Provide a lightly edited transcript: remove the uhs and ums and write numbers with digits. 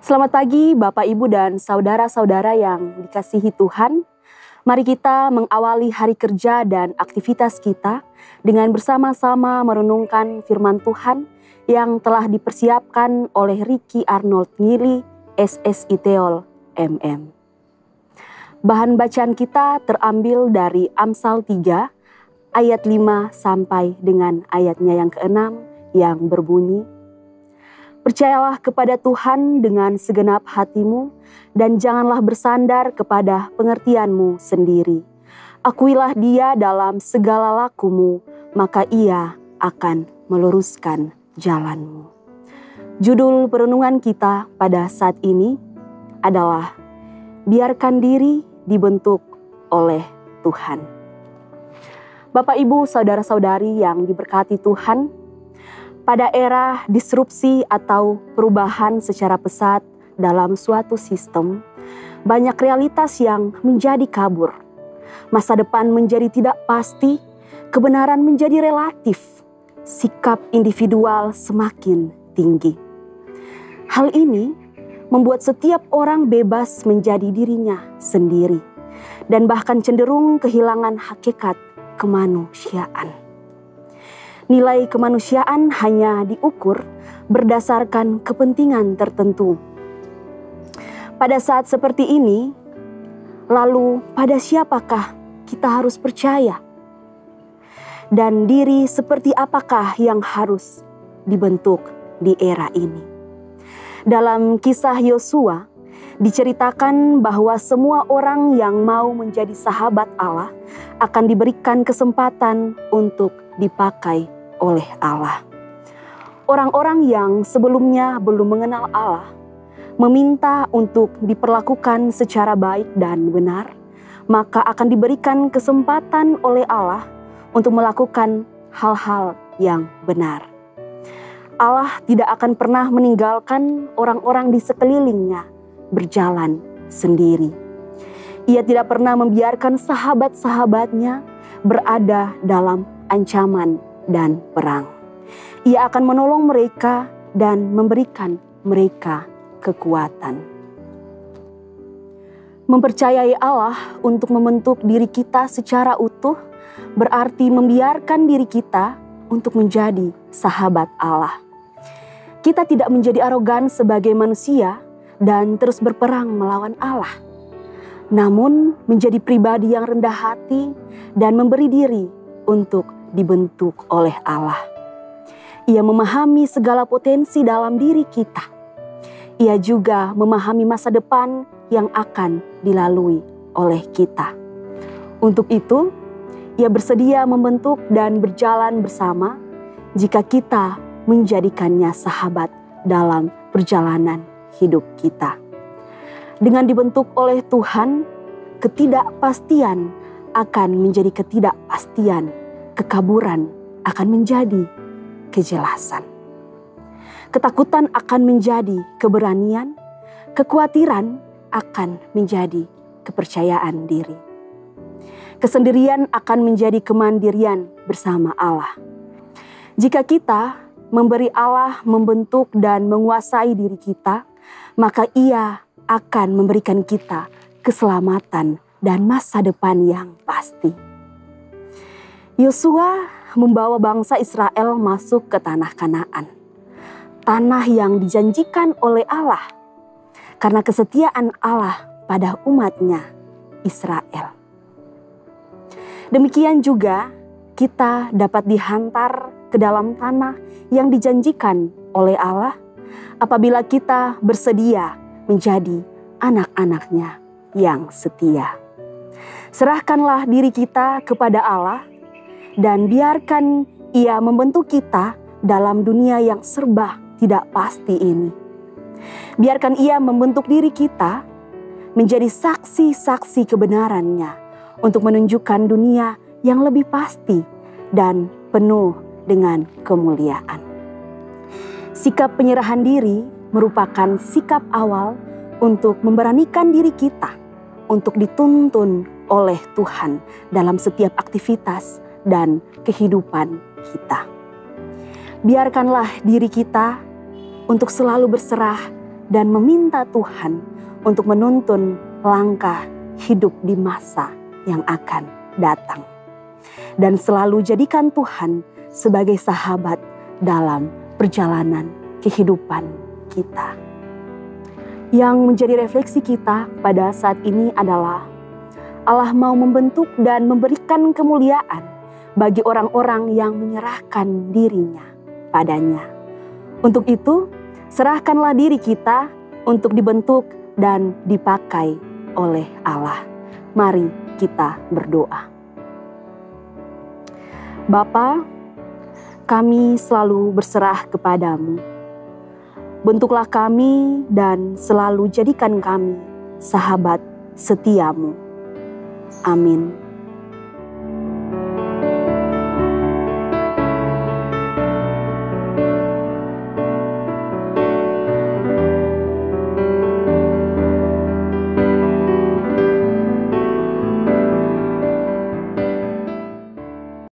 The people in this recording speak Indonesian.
Selamat pagi Bapak Ibu dan saudara-saudara yang dikasihi Tuhan. Mari kita mengawali hari kerja dan aktivitas kita dengan bersama-sama merenungkan firman Tuhan yang telah dipersiapkan oleh Ricky Arnold Ngili, SSI Theol, MM. Bahan bacaan kita terambil dari Amsal 3 ayat 5 sampai dengan ayatnya yang ke-6 yang berbunyi, "Percayalah kepada Tuhan dengan segenap hatimu dan janganlah bersandar kepada pengertianmu sendiri. Akuilah Dia dalam segala lakumu, maka Ia akan meluruskan jalanmu." Judul perenungan kita pada saat ini adalah biarkan diri dibentuk oleh Tuhan. Bapak, Ibu, saudara-saudari yang diberkati Tuhan, pada era disrupsi atau perubahan secara pesat dalam suatu sistem, banyak realitas yang menjadi kabur. Masa depan menjadi tidak pasti, kebenaran menjadi relatif, sikap individual semakin tinggi. Hal ini membuat setiap orang bebas menjadi dirinya sendiri dan bahkan cenderung kehilangan hakikat kemanusiaan. Nilai kemanusiaan hanya diukur berdasarkan kepentingan tertentu. Pada saat seperti ini, lalu pada siapakah kita harus percaya? Dan diri seperti apakah yang harus dibentuk di era ini? Dalam kisah Yosua, diceritakan bahwa semua orang yang mau menjadi sahabat Allah akan diberikan kesempatan untuk dipakai oleh Allah. Orang-orang yang sebelumnya belum mengenal Allah meminta untuk diperlakukan secara baik dan benar, maka akan diberikan kesempatan oleh Allah untuk melakukan hal-hal yang benar. Allah tidak akan pernah meninggalkan orang-orang di sekelilingnya berjalan sendiri. Ia tidak pernah membiarkan sahabat-sahabatnya berada dalam ancaman dan perang. Ia akan menolong mereka dan memberikan mereka kekuatan. Mempercayai Allah untuk membentuk diri kita secara utuh berarti membiarkan diri kita untuk menjadi sahabat Allah. Kita tidak menjadi arogan sebagai manusia dan terus berperang melawan Allah, namun menjadi pribadi yang rendah hati dan memberi diri untuk dibentuk oleh Allah. Ia memahami segala potensi dalam diri kita. Ia juga memahami masa depan yang akan dilalui oleh kita. Untuk itu, Ia bersedia membentuk dan berjalan bersama jika kita menjadikannya sahabat dalam perjalanan hidup kita. Dengan dibentuk oleh Tuhan, ketidakpastian akan menjadi ketidakpastian, kekaburan akan menjadi kejelasan. Ketakutan akan menjadi keberanian, kekhawatiran akan menjadi kepercayaan diri. Kesendirian akan menjadi kemandirian bersama Allah. Jika kita memberi Allah membentuk dan menguasai diri kita, maka Ia akan memberikan kita keselamatan dan masa depan yang pasti. Yosua membawa bangsa Israel masuk ke tanah Kanaan, tanah yang dijanjikan oleh Allah karena kesetiaan Allah pada umatnya Israel. Demikian juga kita dapat dihantar ke dalam tanah yang dijanjikan oleh Allah apabila kita bersedia menjadi anak-anak-Nya yang setia. Serahkanlah diri kita kepada Allah dan biarkan Ia membentuk kita dalam dunia yang serba tidak pasti ini. Biarkan Ia membentuk diri kita menjadi saksi-saksi kebenaran-Nya untuk menunjukkan dunia yang lebih pasti dan penuh dengan kemuliaan. Sikap penyerahan diri merupakan sikap awal untuk memberanikan diri kita untuk dituntun oleh Tuhan dalam setiap aktivitas dan kehidupan kita. Biarkanlah diri kita untuk selalu berserah dan meminta Tuhan untuk menuntun langkah hidup di masa yang akan datang. Dan selalu jadikan Tuhan sebagai sahabat dalam perjalanan kehidupan kita. Yang menjadi refleksi kita pada saat ini adalah Allah mau membentuk dan memberikan kemuliaan bagi orang-orang yang menyerahkan dirinya padanya. Untuk itu, serahkanlah diri kita untuk dibentuk dan dipakai oleh Allah. Mari kita berdoa. Bapa, kami selalu berserah kepadamu. Bentuklah kami dan selalu jadikan kami sahabat setiamu. Amin.